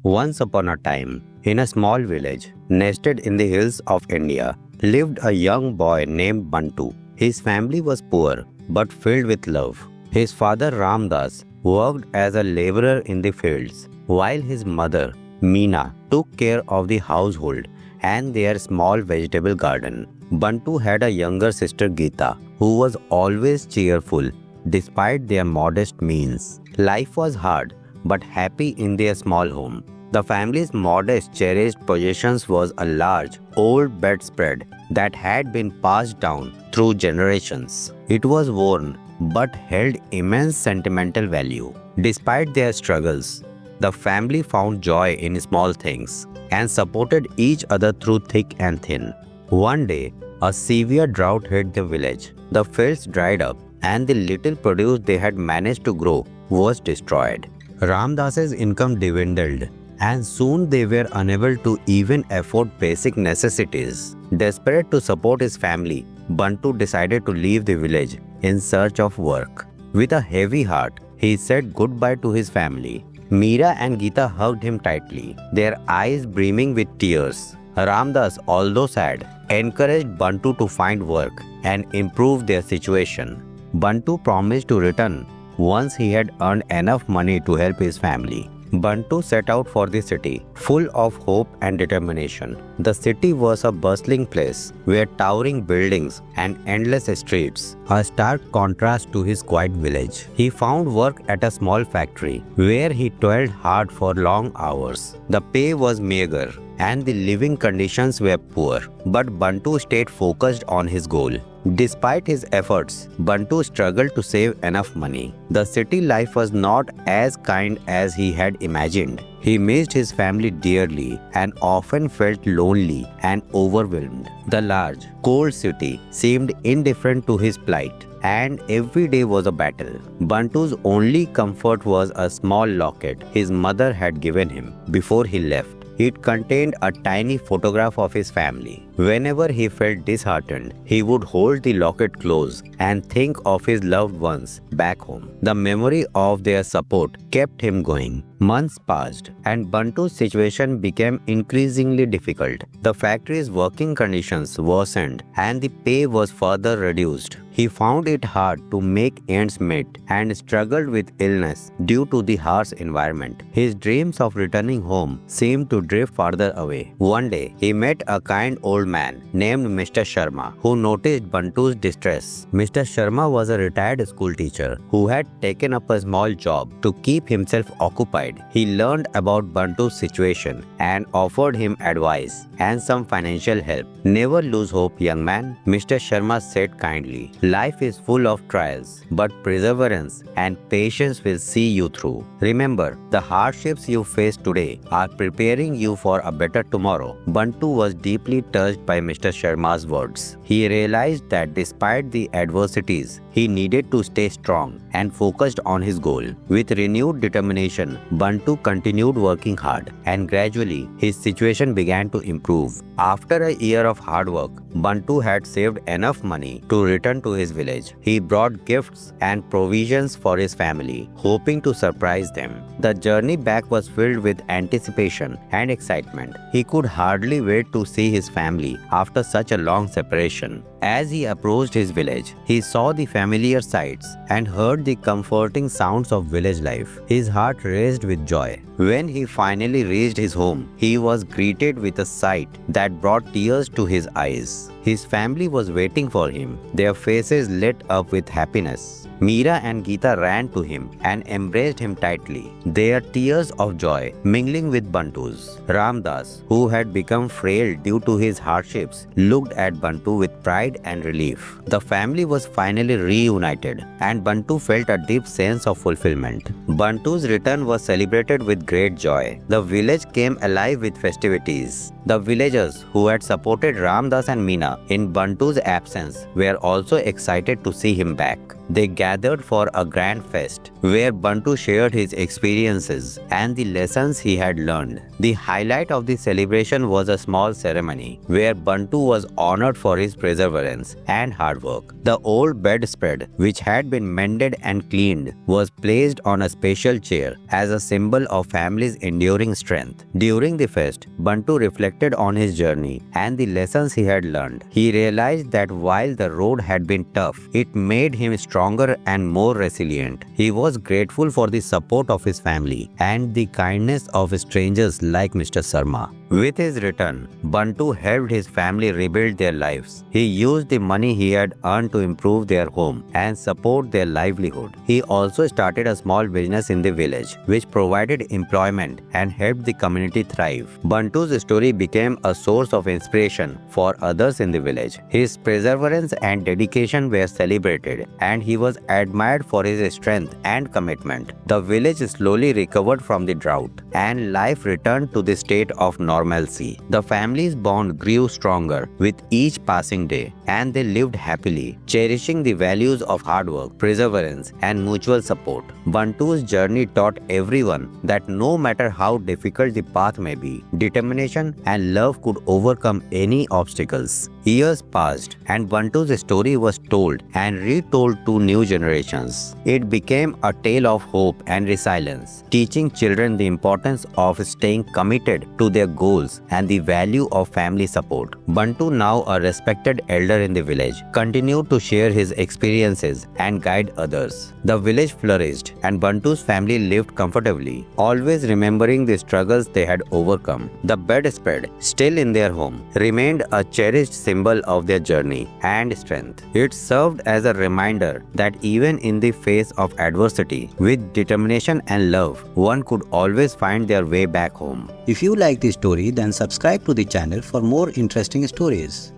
Once upon a time, in a small village nested in the hills of India, lived a young boy named Bantu. His family was poor but filled with love. His father Ramdas worked as a laborer in the fields, while his mother Meena took care of the household and their small vegetable garden. Bantu had a younger sister Geeta, who was always cheerful despite their modest means. Life was hard but happy in their small home. The family's modest, cherished possessions was a large, old bedspread that had been passed down through generations. It was worn but held immense sentimental value. Despite their struggles, the family found joy in small things and supported each other through thick and thin. One day, a severe drought hit the village. The fields dried up and the little produce they had managed to grow was destroyed. Ramdas's income dwindled and soon they were unable to even afford basic necessities. Desperate to support his family, Bantu decided to leave the village in search of work. With a heavy heart, he said goodbye to his family. Meera and Geeta hugged him tightly, their eyes brimming with tears. Ramdas, although sad, encouraged Bantu to find work and improve their situation. Bantu promised to return once he had earned enough money to help his family. Bantu set out for the city, full of hope and determination. The city was a bustling place where towering buildings and endless streets, a stark contrast to his quiet village. He found work at a small factory where he toiled hard for long hours. The pay was meager and the living conditions were poor, but Bantu stayed focused on his goal. Despite his efforts, Bantu struggled to save enough money. The city life was not as kind as he had imagined. He missed his family dearly and often felt lonely and overwhelmed. The large, cold city seemed indifferent to his plight, and every day was a battle. Bantu's only comfort was a small locket his mother had given him before he left. It contained a tiny photograph of his family. Whenever he felt disheartened, he would hold the locket close and think of his loved ones back home. The memory of their support kept him going. Months passed, and Bantu's situation became increasingly difficult. The factory's working conditions worsened, and the pay was further reduced. He found it hard to make ends meet and struggled with illness due to the harsh environment. His dreams of returning home seemed to drift farther away. One day, he met a kind old man named Mr. Sharma who noticed Bantu's distress. Mr. Sharma was a retired school teacher who had taken up a small job to keep himself occupied. He learned about Bantu's situation and offered him advice and some financial help. "Never lose hope, young man," Mr. Sharma said kindly. "Life is full of trials, but perseverance and patience will see you through. Remember, the hardships you face today are preparing you for a better tomorrow." Bantu was deeply touched by Mr. Sharma's words. He realized that despite the adversities, he needed to stay strong and focused on his goal. With renewed determination, Bantu continued working hard, and gradually his situation began to improve. After a year of hard work, Bantu had saved enough money to return to his village. He brought gifts and provisions for his family, hoping to surprise them. The journey back was filled with anticipation and excitement. He could hardly wait to see his family after such a long separation. As he approached his village, he saw the familiar sights and heard the comforting sounds of village life. His heart raced with joy. When he finally reached his home, he was greeted with a sight that brought tears to his eyes. His family was waiting for him, their faces lit up with happiness. Meera and Geeta ran to him and embraced him tightly, their tears of joy mingling with Bantu's. Ramdas, who had become frail due to his hardships, looked at Bantu with pride and relief. The family was finally reunited, and Bantu felt a deep sense of fulfillment. Bantu's return was celebrated with great joy. The village came alive with festivities. The villagers who had supported Ramdas and Meena in Bantu's absence were also excited to see him back. They gathered for a grand fest where Bantu shared his experiences and the lessons he had learned. The highlight of the celebration was a small ceremony where Bantu was honored for his perseverance and hard work. The old bedspread, which had been mended and cleaned, was placed on a special chair as a symbol of family's enduring strength. During the fest, Bantu reflected on his journey and the lessons he had learned. He realized that while the road had been tough, it made him stronger and more resilient. He was grateful for the support of his family and the kindness of strangers like Mr. Sharma. With his return, Bantu helped his family rebuild their lives. He used the money he had earned to improve their home and support their livelihood. He also started a small business in the village, which provided employment and helped the community thrive. Bantu's story became a source of inspiration for others in the village. His perseverance and dedication were celebrated, and he was admired for his strength and commitment. The village slowly recovered from the drought, and life returned to the state of normalcy. The family's bond grew stronger with each passing day, and they lived happily, cherishing the values of hard work, perseverance, and mutual support. Bantu's journey taught everyone that no matter how difficult the path may be, determination and love could overcome any obstacles. Years passed, and Bantu's story was told and retold to new generations. It became a tale of hope and resilience, teaching children the importance of staying committed to their goals and the value of family support. Bantu, now a respected elder in the village, continued to share his experiences and guide others. The village flourished, and Bantu's family lived comfortably, always remembering the struggles they had overcome. The bedspread, still in their home, remained a cherished symbol of their journey and strength. It served as a reminder that even in the face of adversity, with determination and love, one could always find their way back home. If you like the story, then subscribe to the channel for more interesting stories.